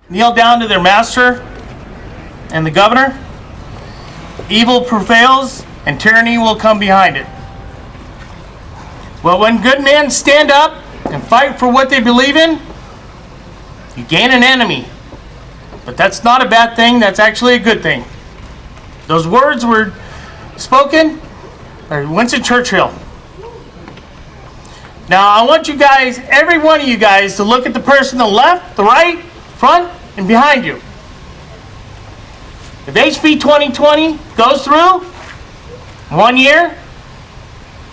Kneel down to their master and the governor. Evil prevails and tyranny will come behind it. Well, when good men stand up and fight for what they believe in, you gain an enemy. But that's not a bad thing, that's actually a good thing. Those words were spoken by Winston Churchill. Now I want you guys, every one of you guys, to look at the person on the left, the right, front, and behind you. If HB 2020 goes through 1 year,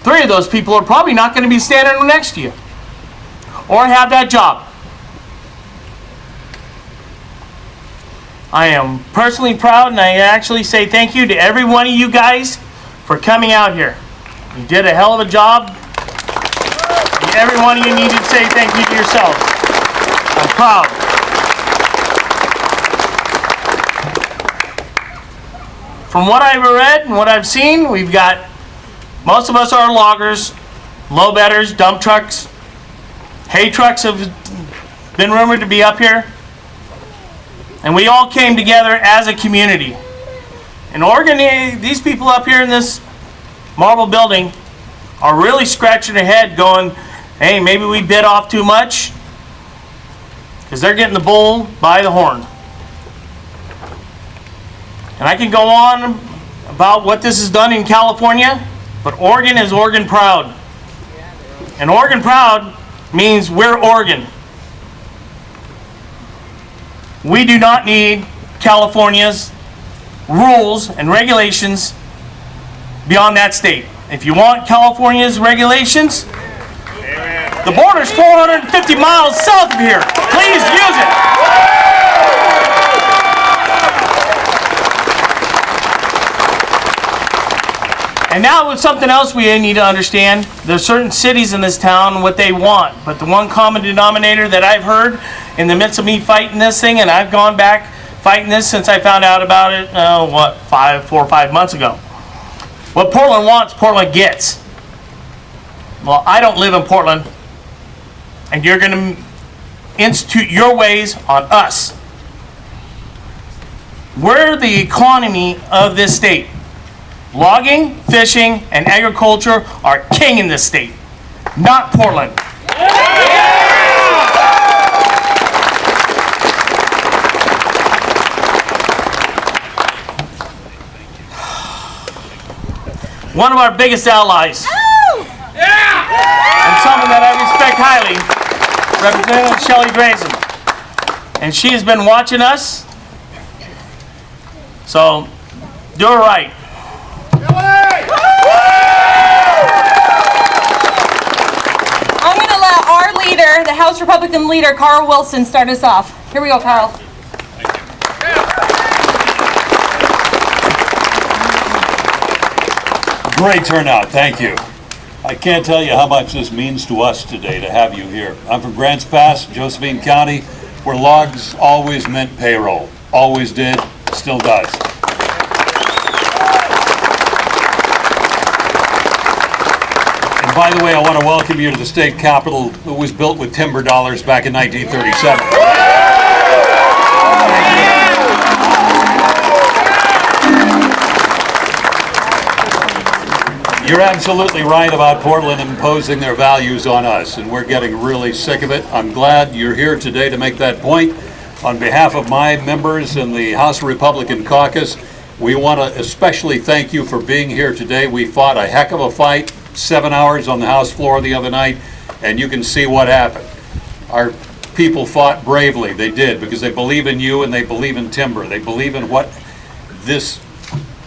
3 of those people are probably not going to be standing next to you or have that job. I am personally proud, and I actually say thank you to every one of you guys for coming out here. You did a hell of a job. And every one of you need to say thank you to yourselves. I'm proud. From what I've read and what I've seen, we've got, most of us are loggers, low bedders, dump trucks, hay trucks have been rumored to be up here. And we all came together as a community. In Oregon, these people up here in this marble building are really scratching their head going, hey, maybe we bit off too much, because they're getting the bull by the horn. And I can go on about what this has done in California, but Oregon is Oregon proud. And Oregon proud means we're Oregon. We do not need California's rules and regulations beyond that state. If you want California's regulations, the border's 450 miles south of here. Please use it. And now with something else we need to understand, there's certain cities in this town what they want, but the one common denominator that I've heard in the midst of me fighting this thing, and I've gone back fighting this since I found out about it, 4 or 5 months ago. What Portland wants, Portland gets. Well, I don't live in Portland, and you're going to institute your ways on us. We're the economy of this state. Logging, fishing, and agriculture are king in this state, not Portland. One of our biggest allies, and someone that I respect highly, Representative Shelley Drazen. And she has been watching us, so do her right. I'm going to let our leader, the House Republican leader, Carl Wilson, start us off. Here we go, Carl. Great turnout, thank you. I can't tell you how much this means to us today to have you here. I'm from Grants Pass, Josephine County, where logs always meant payroll. Always did, still does. And by the way, I want to welcome you to the state capitol that was built with timber dollars back in 1937. You're absolutely right about Portland imposing their values on us, and we're getting really sick of it. I'm glad you're here today to make that point. On behalf of my members in the House Republican Caucus, we want to especially thank you for being here today. We fought a heck of a fight, 7 hours on the House floor the other night, and you can see what happened. Our people fought bravely, they did, because they believe in you and they believe in timber. They believe in what this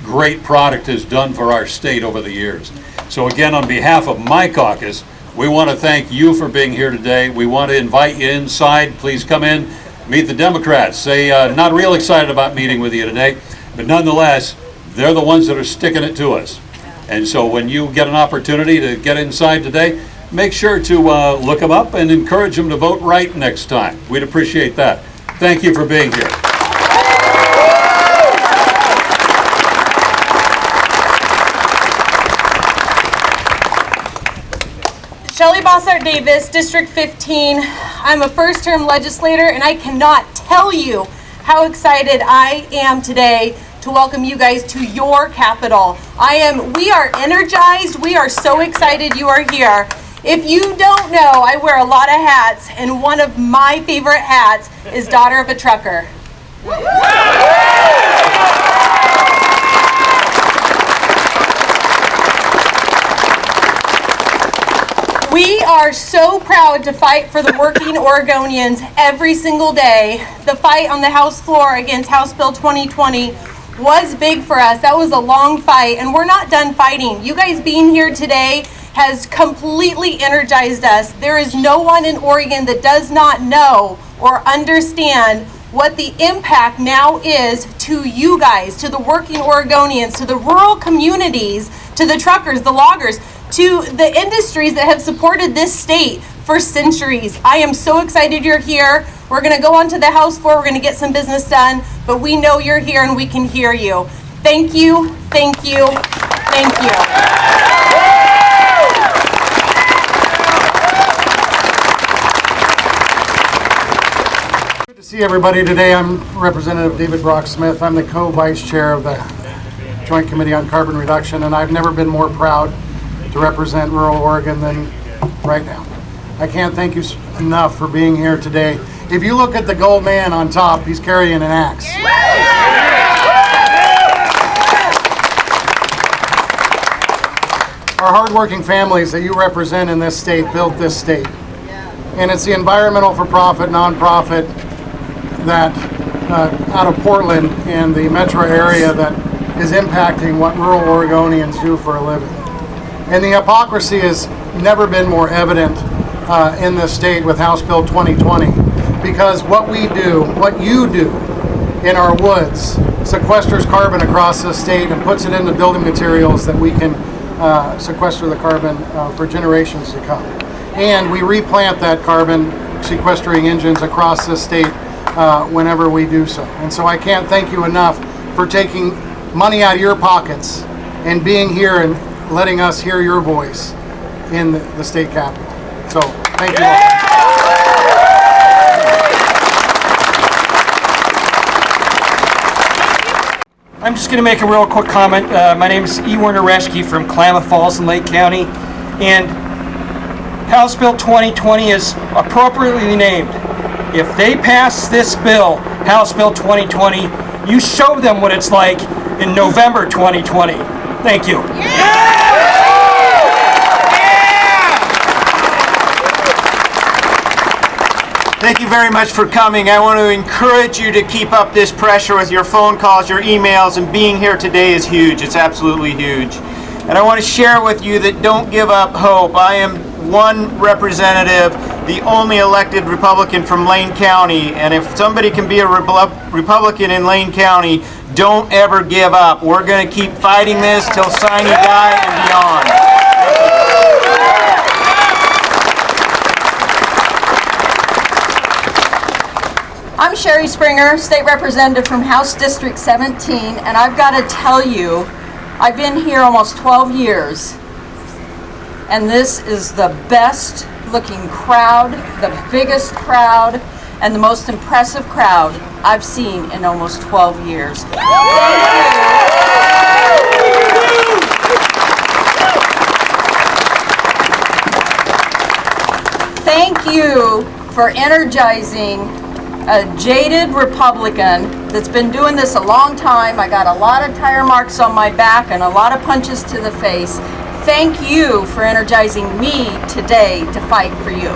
great product has done for our state over the years. So again, on behalf of my caucus, we want to thank you for being here today. We want to invite you inside. Please come in, meet the Democrats. Say, not real excited about meeting with you today, but nonetheless, they're the ones that are sticking it to us. And so when you get an opportunity to get inside today, make sure to look them up and encourage them to vote right next time. We'd appreciate that. Thank you for being here. Kelly Bossart Davis, District 15. I'm a first-term legislator, and I cannot tell you how excited I am today to welcome you guys to your capital. We are energized. We are so excited you are here. If you don't know, I wear a lot of hats, and one of my favorite hats is daughter of a trucker. We are so proud to fight for the working Oregonians every single day. The fight on the House floor against House Bill 2020 was big for us. That was a long fight, and we're not done fighting. You guys being here today has completely energized us. There is no one in Oregon that does not know or understand what the impact now is to you guys, to the working Oregonians, to the rural communities, to the truckers, the loggers, to the industries that have supported this state for centuries. I am so excited you're here. We're going to go on to the House floor. We're going to get some business done, but we know you're here and we can hear you. Thank you, thank you, thank you. Good to see everybody today. I'm Representative David Brock Smith. I'm the co-vice chair of the Joint Committee on Carbon Reduction, and I've never been more proud to represent rural Oregon than right now. I can't thank you enough for being here today. If you look at the gold man on top, he's carrying an axe. Our hardworking families that you represent in this state built this state. And it's the environmental for-profit, nonprofit that out of Portland and the metro area that is impacting what rural Oregonians do for a living. And the hypocrisy has never been more evident in this state with House Bill 2020, because what we do, what you do in our woods, sequesters carbon across the state and puts it into building materials that we can sequester the carbon for generations to come. And we replant that carbon sequestering engines across the state whenever we do so. And so I can't thank you enough for taking money out of your pockets and being here and letting us hear your voice in the state capitol. So, thank you all. I'm just going to make a real quick comment. My name is E. Werner Reschke from Klamath Falls in Lake County, and House Bill 2020 is appropriately named. If they pass this bill, House Bill 2020, you show them what it's like in November 2020. Thank you. Thank you very much for coming. I want to encourage you to keep up this pressure with your phone calls, your emails, and being here today is huge. It's absolutely huge. And I want to share with you that don't give up hope. I am one representative, the only elected Republican from Lane County, and if somebody can be a Republican in Lane County, don't ever give up. We're going to keep fighting this till sine die and beyond. I'm Sherry Springer, State Representative from House District 17, and I've got to tell you, I've been here almost 12 years, and this is the best looking crowd, the biggest crowd, and the most impressive crowd I've seen in almost 12 years. Thank you for energizing a jaded Republican that's been doing this a long time. I got a lot of tire marks on my back and a lot of punches to the face. Thank you for energizing me today to fight for you.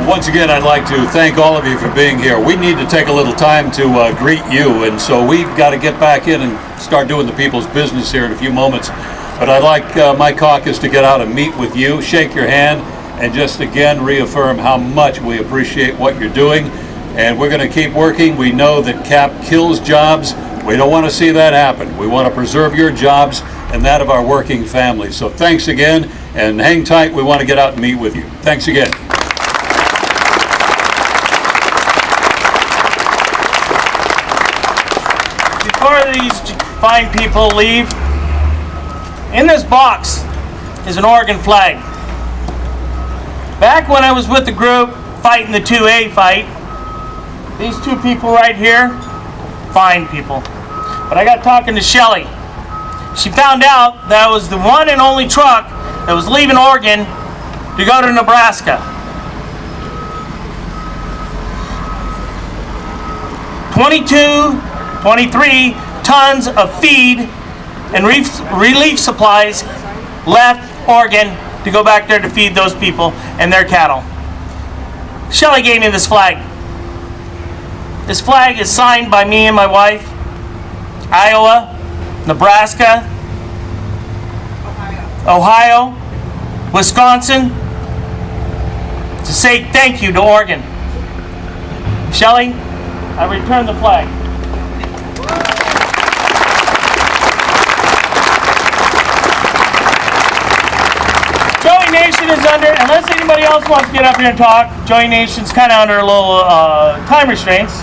Once again, I'd like to thank all of you for being here. We need to take a little time to greet you, and so we've got to get back in and start doing the people's business here in a few moments. But I'd like my caucus to get out and meet with you, shake your hand, and just again reaffirm how much we appreciate what you're doing. And we're going to keep working. We know that CAP kills jobs. We don't want to see that happen. We want to preserve your jobs and that of our working families. So thanks again, and hang tight. We want to get out and meet with you. Thanks again. before these fine people leave, in this box is an Oregon flag. Back when I was with the group fighting the 2A fight, these two people right here, fine people. But I got talking to Shelly. She found out that I was the one and only truck that was leaving Oregon to go to Nebraska. 23 tons of feed and relief supplies left Oregon to go back there to feed those people and their cattle. Shelly gave me this flag. This flag is signed by me and my wife, Iowa, Nebraska, Ohio, Wisconsin, to say thank you to Oregon. Shelly, I return the flag. Joey Nation is under, unless anybody else wants to get up here and talk, Joey Nation's kind of under a little time restraints.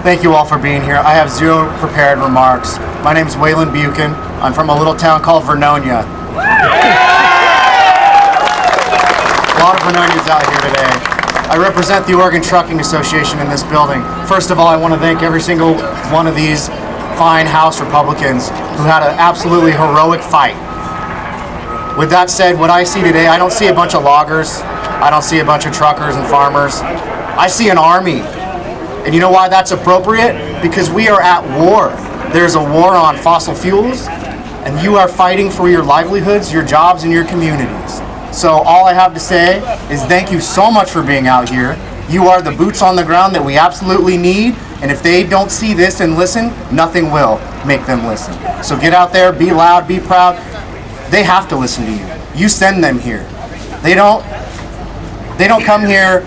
Thank you all for being here. I have zero prepared remarks. My name's Waylon Buchan. I'm from a little town called Vernonia. A lot of Vernonians out here today. I represent the Oregon Trucking Association in this building. First of all, I want to thank every single one of these fine House Republicans who had an absolutely heroic fight. With that said, what I see today, I don't see a bunch of loggers. I don't see a bunch of truckers and farmers. I see an army. And you know why that's appropriate? Because we are at war. There's a war on fossil fuels, and you are fighting for your livelihoods, your jobs, and your communities. So all I have to say is thank you so much for being out here. You are the boots on the ground that we absolutely need, and if they don't see this and listen, nothing will make them listen. So get out there, be loud, be proud. They have to listen to you. You send them here. They don't come here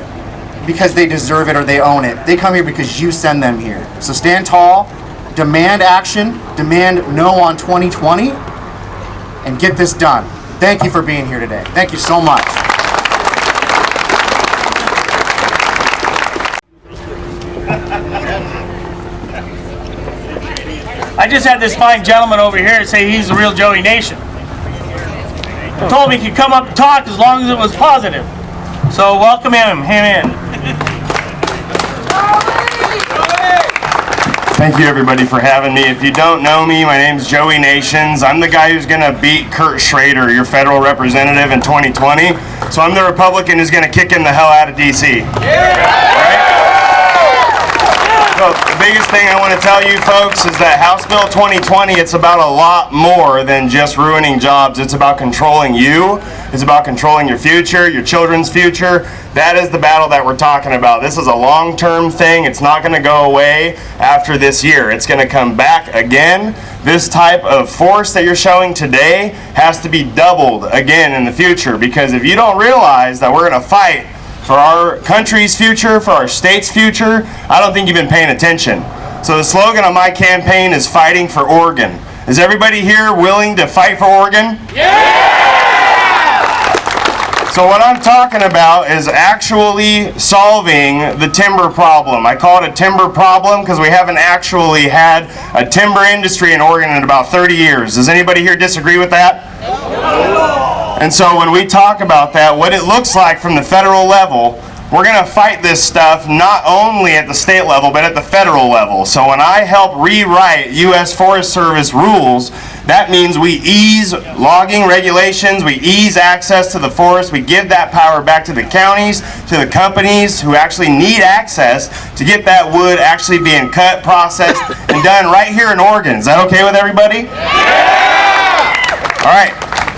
because they deserve it or they own it. They come here because you send them here. So stand tall, demand action, demand no on 2020, and get this done. Thank you for being here today. Thank you so much. I just had this fine gentleman over here say he's the real Joey Nation. He told me he could come up and talk as long as it was positive. So welcome him in. Thank you everybody for having me. If you don't know me, my name's Joey Nations. I'm the guy who's gonna beat Kurt Schrader, your federal representative in 2020. So I'm the Republican who's gonna kick him the hell out of DC. Right? So the biggest thing I want to tell you folks is that House Bill 2020, it's about a lot more than just ruining jobs. It's about controlling you. It's about controlling your future, your children's future. That is the battle that we're talking about. This is a long-term thing. It's not going to go away after this year. It's going to come back again. This type of force that you're showing today has to be doubled again in the future, because if you don't realize that we're going to fight for our country's future, for our state's future, I don't think you've been paying attention. So the slogan of my campaign is fighting for Oregon. Is everybody here willing to fight for Oregon? Yeah! So what I'm talking about is actually solving the timber problem. I call it a timber problem because we haven't actually had a timber industry in Oregon in about 30 years. Does anybody here disagree with that? And so when we talk about that, what it looks like from the federal level, we're going to fight this stuff not only at the state level, but at the federal level. So when I help rewrite U.S. Forest Service rules, that means we ease logging regulations, we ease access to the forest, we give that power back to the counties, to the companies who actually need access to get that wood actually being cut, processed, and done right here in Oregon. Is that okay with everybody? Yeah! All right.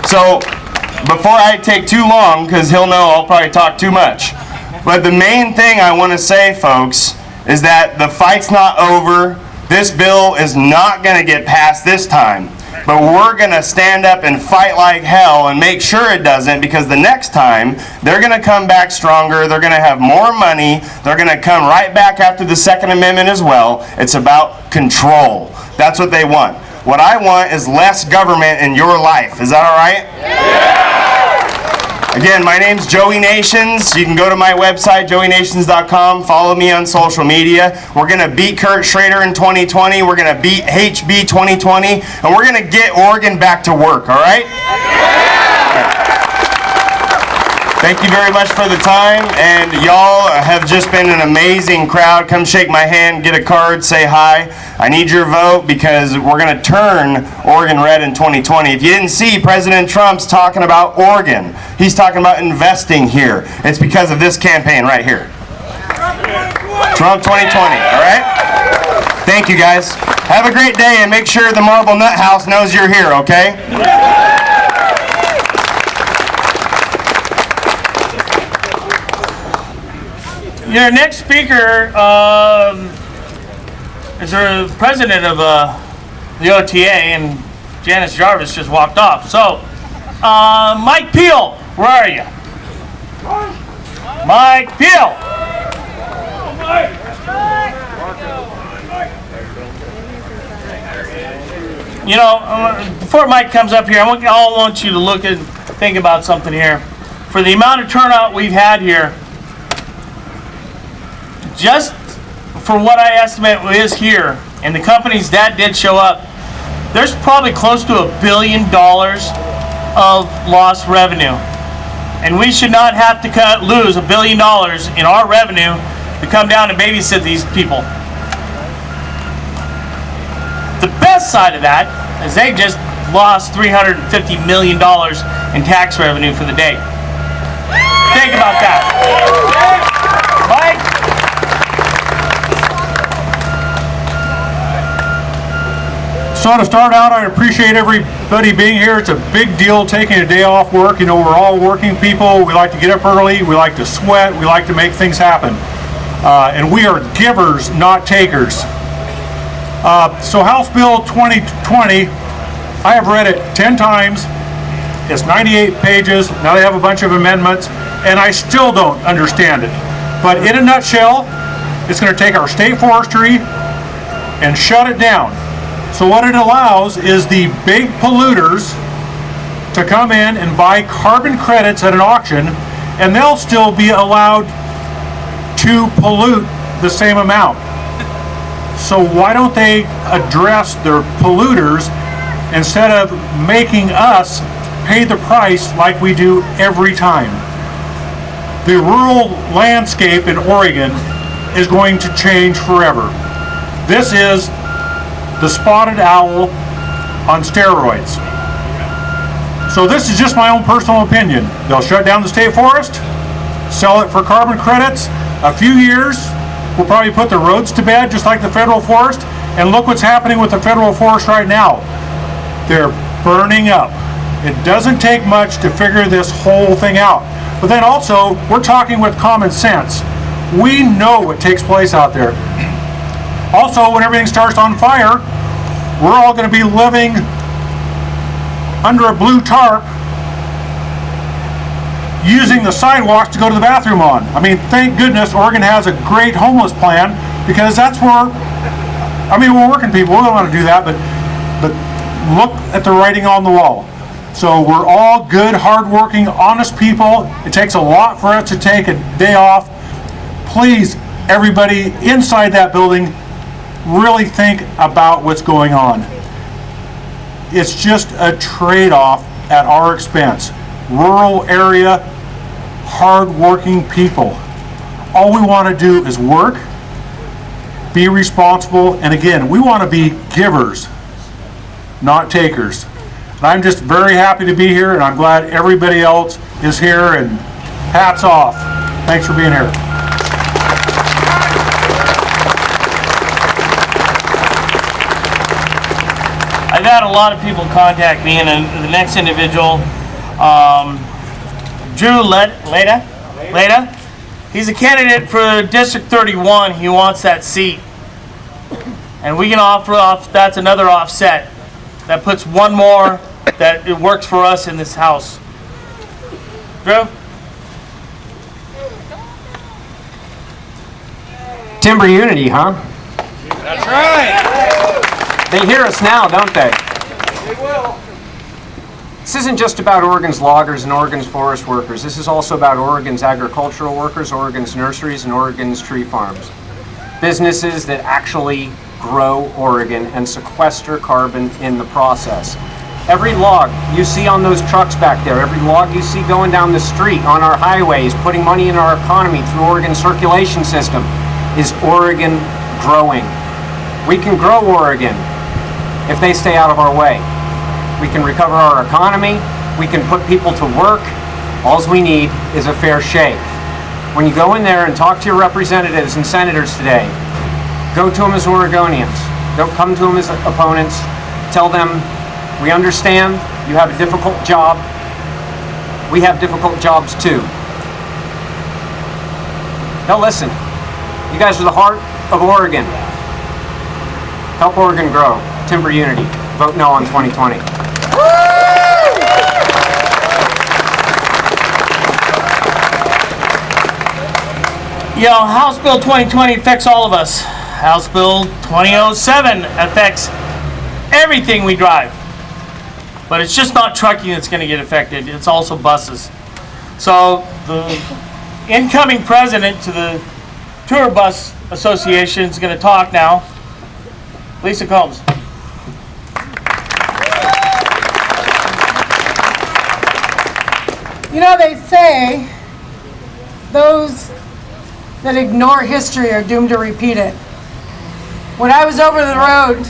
So before I take too long, because he'll know I'll probably talk too much, but the main thing I want to say, folks, is that the fight's not over. This bill is not going to get passed this time, but we're going to stand up and fight like hell and make sure it doesn't, because the next time they're going to come back stronger, they're going to have more money, they're going to come right back after the Second Amendment as well. It's about control. That's what they want. What I want is less government in your life. Is that all right? Yeah! Again, my name's Joey Nations. You can go to my website, joeynations.com. Follow me on social media. We're going to beat Kurt Schrader in 2020. We're going to beat HB 2020. And we're going to get Oregon back to work, all right? Thank you very much for the time, and y'all have just been an amazing crowd. Come shake my hand, get a card, say hi. I need your vote because we're going to turn Oregon red in 2020. If you didn't see, President Trump's talking about Oregon. He's talking about investing here. It's because of this campaign right here. Trump 2020, all right? Thank you, guys. Have a great day, and make sure the Marble Nut House knows you're here, okay? Your next speaker is the president of the OTA, and Janice Jarvis just walked off. So, Mike Peel, where are you? Mike Peel! You know, before Mike comes up here, I want you to look and think about something here. For the amount of turnout we've had here, just for what I estimate is here, and the companies that did show up, there's probably close to $1 billion of lost revenue. And we should not have to lose $1 billion in our revenue to come down and babysit these people. The best side of that is they just lost $350 million in tax revenue for the day. Think about that. Mike? So to start out, I appreciate everybody being here. It's a big deal taking a day off work. You know, we're all working people. We like to get up early. We like to sweat. We like to make things happen. And we are givers, not takers. So House Bill 2020, I have read it 10 times. It's 98 pages. Now they have a bunch of amendments, and I still don't understand it. But in a nutshell, it's going to take our state forestry and shut it down. So what it allows is the big polluters to come in and buy carbon credits at an auction, and they'll still be allowed to pollute the same amount. So why don't they address their polluters instead of making us pay the price like we do every time? The rural landscape in Oregon is going to change forever. This is the spotted owl on steroids. So this is just my own personal opinion. They'll shut down the state forest, sell it for carbon credits. A few years, we'll probably put the roads to bed just like the federal forest. And look what's happening with the federal forest right now. They're burning up. It doesn't take much to figure this whole thing out. But then also, we're talking with common sense. We know what takes place out there. Also, when everything starts on fire, we're all going to be living under a blue tarp using the sidewalks to go to the bathroom on. I mean, thank goodness Oregon has a great homeless plan, because that's where, I mean, we're working people, we don't want to do that, but look at the writing on the wall. So we're all good, hardworking, honest people. It takes a lot for us to take a day off. Please, everybody inside that building, really think about what's going on. It's just a trade-off at our expense. Rural area, hard-working people. All we want to do is work, be responsible, and again, we want to be givers, not takers. And I'm just very happy to be here, and I'm glad everybody else is here, and hats off. Thanks for being here. I've had a lot of people contact me, and the next individual, Drew Leda, he's a candidate for District 31. He wants that seat, and we can offer off. That's another offset. That puts one more that it works for us in this house. Drew? Timber unity, huh? That's right. They hear us now, don't they? They will. This isn't just about Oregon's loggers and Oregon's forest workers. This is also about Oregon's agricultural workers, Oregon's nurseries, and Oregon's tree farms. Businesses that actually grow Oregon and sequester carbon in the process. Every log you see on those trucks back there, every log you see going down the street on our highways, putting money in our economy through Oregon's circulation system, is Oregon growing. We can grow Oregon if they stay out of our way. We can recover our economy, we can put people to work. All we need is a fair shake. When you go in there and talk to your representatives and senators today, go to them as Oregonians. Don't come to them as opponents. Tell them, we understand you have a difficult job. We have difficult jobs too. Now listen, you guys are the heart of Oregon. Help Oregon grow. Timber unity. Vote no on 2020. You know, House Bill 2020 affects all of us. House Bill 2007 affects everything we drive. But it's just not trucking that's going to get affected. It's also buses. So the incoming president to the Tour Bus Association is going to talk now. Lisa Combs. You know, they say those that ignore history are doomed to repeat it. When I was over the road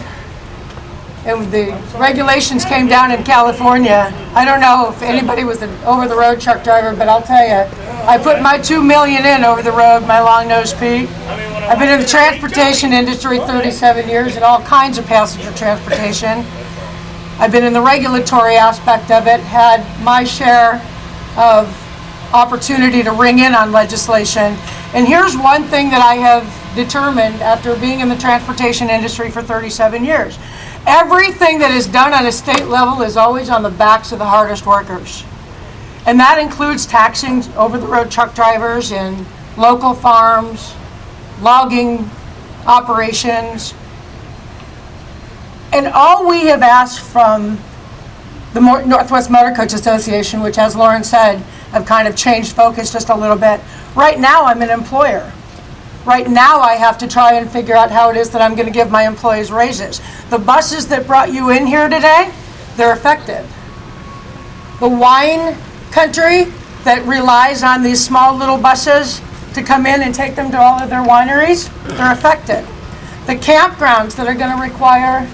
and the regulations came down in California, I don't know if anybody was an over-the-road truck driver, but I'll tell you, I put my 2 million in over the road, my long-nosed Pete. I've been in the transportation industry 37 years and all kinds of passenger transportation. I've been in the regulatory aspect of it, had my share of opportunity to ring in on legislation. And here's one thing that I have determined after being in the transportation industry for 37 years. Everything that is done on a state level is always on the backs of the hardest workers. And that includes taxing over-the-road truck drivers in local farms, logging operations. And all we have asked from the Northwest Motor Coach Association, which, as Lauren said, have kind of changed focus just a little bit. Right now, I'm an employer. Right now, I have to try and figure out how it is that I'm going to give my employees raises. The buses that brought you in here today, they're effective. The wine country that relies on these small little buses to come in and take them to all of their wineries, they're effective. The campgrounds that are going to require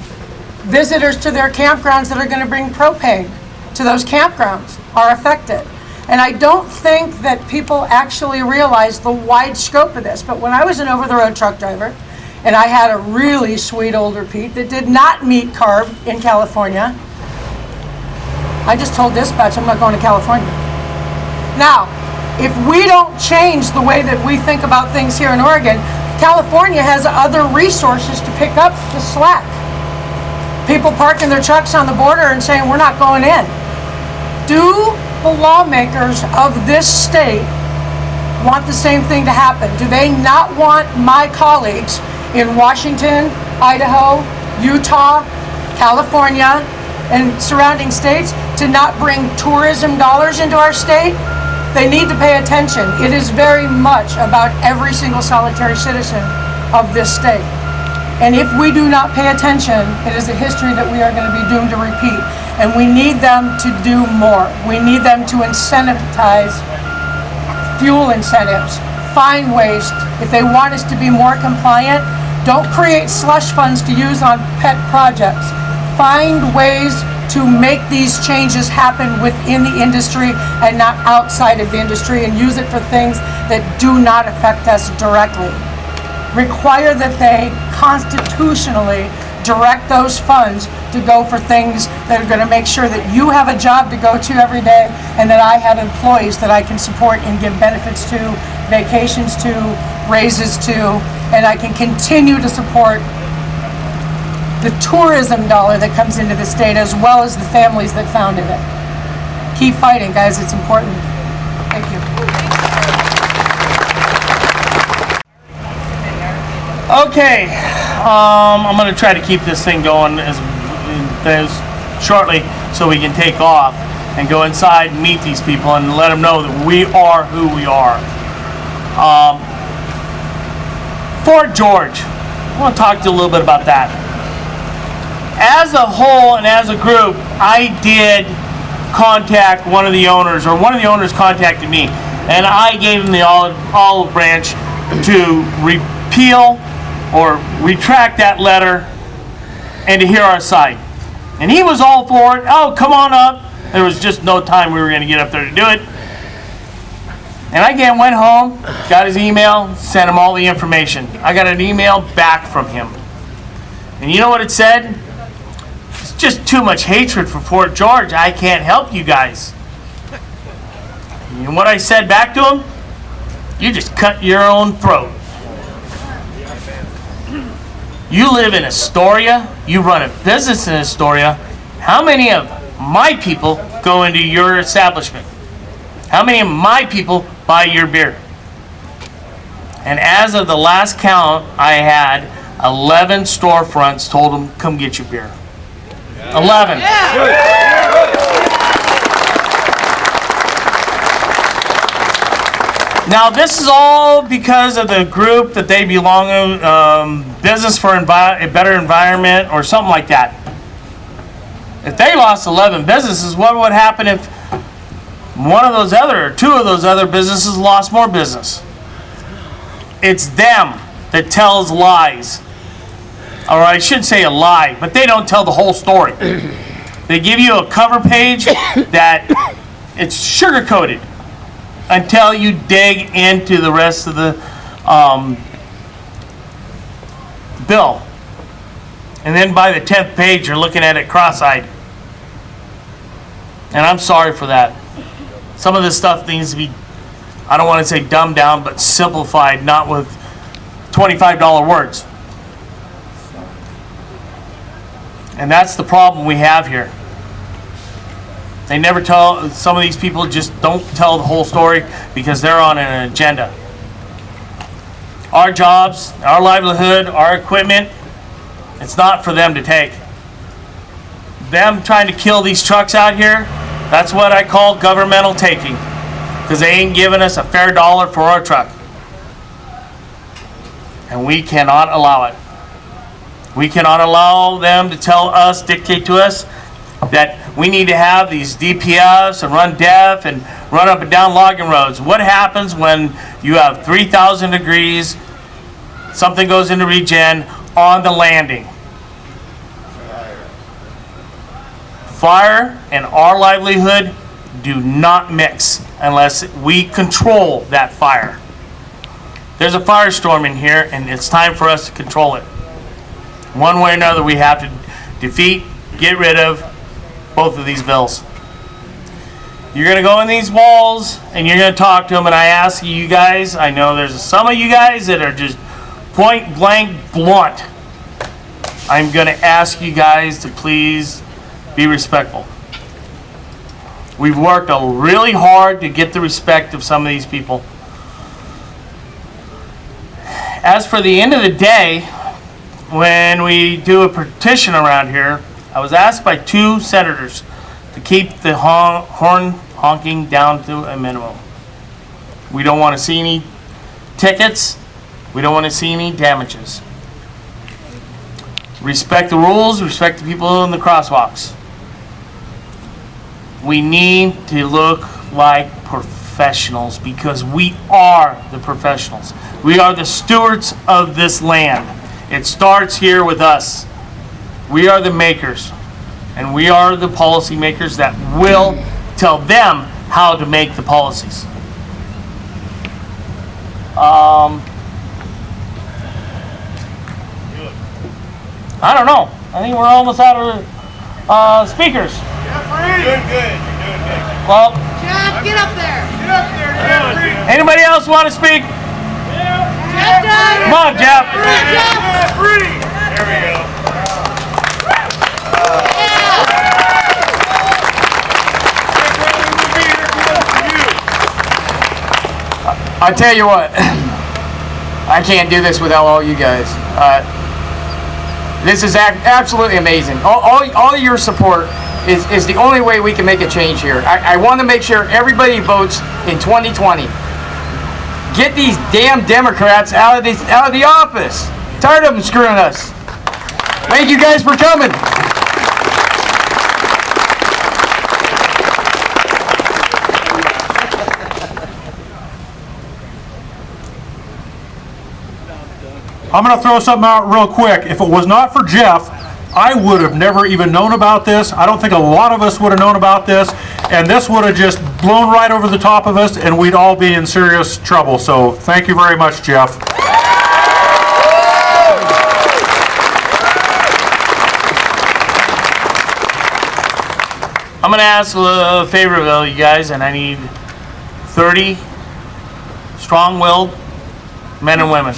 visitors to their campgrounds that are going to bring propane to those campgrounds are effective. And I don't think that people actually realize the wide scope of this. But when I was an over-the-road truck driver, and I had a really sweet older Pete that did not meet CARB in California, I just told dispatch I'm not going to California. Now, if we don't change the way that we think about things here in Oregon, California has other resources to pick up the slack. People parking their trucks on the border and saying, we're not going in. Do the lawmakers of this state want the same thing to happen? Do they not want my colleagues in Washington, Idaho, Utah, California, and surrounding states to not bring tourism dollars into our state? They need to pay attention. It is very much about every single solitary citizen of this state. And if we do not pay attention, it is a history that we are going to be doomed to repeat. And we need them to do more. We need them to incentivize fuel incentives, find ways, if they want us to be more compliant, don't create slush funds to use on pet projects. Find ways to make these changes happen within the industry and not outside of the industry, and use it for things that do not affect us directly. Require that they constitutionally direct those funds to go for things that are going to make sure that you have a job to go to every day, and that I have employees that I can support and give benefits to, vacations to, raises to, and I can continue to support the tourism dollar that comes into the state, as well as the families that founded it. Keep fighting, guys. It's important. Thank you. Okay, I'm going to try to keep this thing going as shortly so we can take off. and go inside and meet these people and let them know that we are who we are. Fort George, I want to talk to you a little bit about that. As a whole and as a group, I did contact one of the owners, or one of the owners contacted me, and I gave him the olive branch to repeal or retract that letter and to hear our side. And he was all for it. Oh, come on up. There was just no time we were going to get up there to do it. And I again went home, got his email, sent him all the information. I got an email back from him. And you know what it said? It's just too much hatred for Fort George. I can't help you guys. And what I said back to him? You just cut your own throat. You live in Astoria. You run a business in Astoria. How many of my people go into your establishment? How many of my people buy your beer? And as of the last count, I had 11 storefronts told them, come get your beer. 11. Now, this is all because of the group that they belong to, Business for a Better Environment or something like that. If they lost 11 businesses, what would happen if one of those other, or two of those other businesses lost more business? It's them that tells lies. Or I should say a lie, but they don't tell the whole story. They give you a cover page that it's sugar-coated until you dig into the rest of the bill. And then by the 10th page, you're looking at it cross-eyed. And I'm sorry for that. Some of this stuff needs to be, I don't want to say dumbed down, but simplified, not with $25 words. And that's the problem we have here. They never tell, some of these people just don't tell the whole story because they're on an agenda. Our jobs, our livelihood, our equipment, it's not for them to take. Them trying to kill these trucks out here, that's what I call governmental taking. Because they ain't giving us a fair dollar for our truck. And we cannot allow it. We cannot allow them to tell us, dictate to us, that we need to have these DPFs and run DEF and run up and down logging roads. What happens when you have 3,000 degrees, something goes into regen on the landing? Fire and our livelihood do not mix unless we control that fire. There's a firestorm in here and it's time for us to control it. One way or another, we have to defeat, get rid of both of these bills. You're going to go in these walls and you're going to talk to them, and I ask you guys, I know there's some of you guys that are just point blank blunt. I'm going to ask you guys to please be respectful. We've worked really hard to get the respect of some of these people. As for the end of the day, when we do a petition around here, I was asked by 2 senators to keep the horn honking down to a minimum. We don't want to see any tickets. We don't want to see any damages. Respect the rules, respect the people in the crosswalks. We need to look like professionals because we are the professionals. We are the stewards of this land. It starts here with us. We are the makers, and we are the policy makers that will tell them how to make the policies. I don't know. I think we're almost out of speakers. Jeffrey! Doing good. You're doing good. Well, Jeff, get up there. Get up there, Jeffrey! anybody else want to speak? Jeff does. Come on, Jeff. Jeffrey! There we go. I tell you what, I can't do this without all you guys. This is absolutely amazing. All your support is the only way we can make a change here. I want to make sure everybody votes in 2020. Get these damn Democrats out of the office. Tired of them screwing us. Thank you guys for coming. I'm going to throw something out real quick. If it was not for Jeff, I would have never even known about this. I don't think a lot of us would have known about this, and this would have just blown right over the top of us, and we'd all be in serious trouble. So thank you very much, Jeff. I'm going to ask a favor of you guys, and I need 30 strong-willed men and women.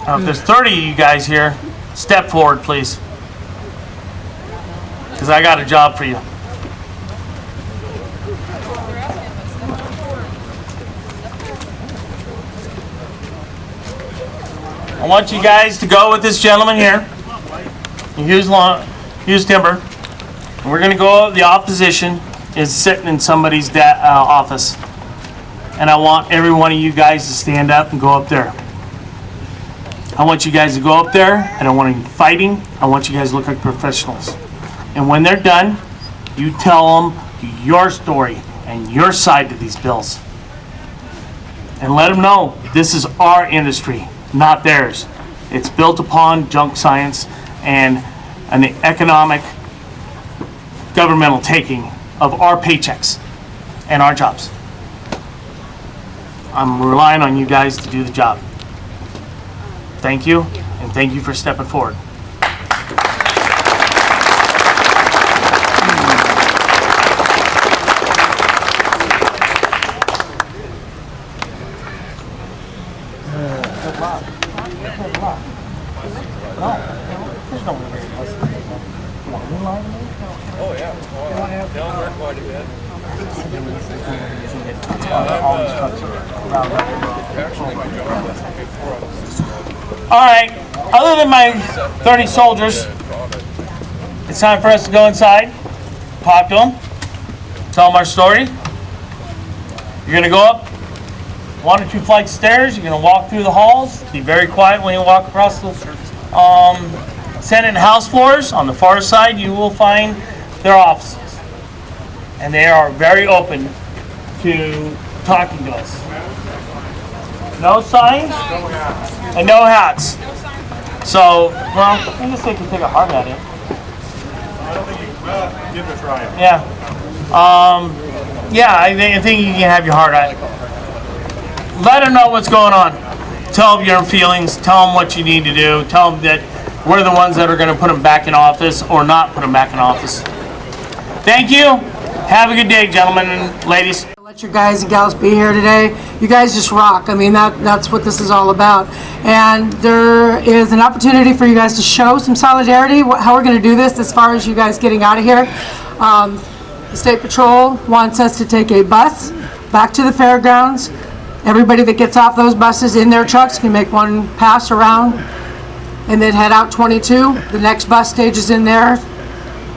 Now, if there's 30 of you guys here, step forward, please. Because I got a job for you. I want you guys to go with this gentleman here. Use timber. And we're going to go, the opposition is sitting in somebody's office. And I want every one of you guys to stand up and go up there. I want you guys to go up there. I don't want any fighting. I want you guys to look like professionals. And when they're done, you tell them your story and your side to these bills. And let them know this is our industry, not theirs. It's built upon junk science and an economic, governmental taking of our paychecks and our jobs. I'm relying on you guys to do the job. Thank you, and thank you for stepping forward. All right, other than my 30 soldiers, it's time for us to go inside, talk to them, tell them our story. You're gonna go up 1 or 2 flights of stairs, you're gonna walk through the halls, be very quiet when you walk across the Senate and House floors. On the far side, you will find their offices. And they are very open to talking to us. No signs and no hats. So, well, I guess they can take a hard at it. I don't think you can give it a try. Yeah. Yeah, I think you can have your heart at it. Let them know what's going on. Tell them your feelings. Tell them what you need to do. Tell them that we're the ones that are going to put them back in office or not put them back in office. Thank you. Have a good day, gentlemen and ladies. Let your guys and gals be here today. You guys just rock. I mean, that's what this is all about. And there is an opportunity for you guys to show some solidarity, how we're going to do this as far as you guys getting out of here. The State Patrol wants us to take a bus back to the fairgrounds. Everybody that gets off those buses in their trucks can make one pass around and then head out 22. The next bus stage is in their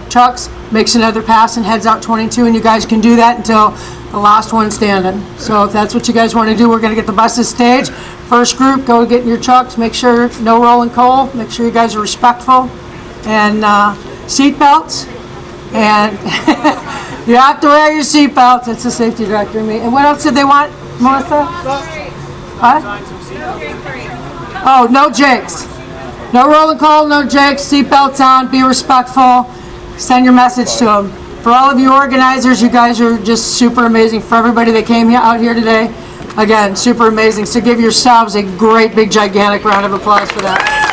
trucks, makes another pass and heads out 22, and you guys can do that until the last one standing. So if that's what you guys want to do, we're going to get the buses staged. First group, go get in your trucks, make sure no rolling coal, make sure you guys are respectful, and seat belts, and you have to wear your seat belts. It's the safety director and me. And what else did they want, Melissa? Huh? Oh, no jakes. No rolling coal, no jakes, seat belts on, be respectful, send your message to them. For all of you organizers, you guys are just super amazing. For everybody that came out here today, again, super amazing. So give yourselves a great, big, gigantic round of applause for that.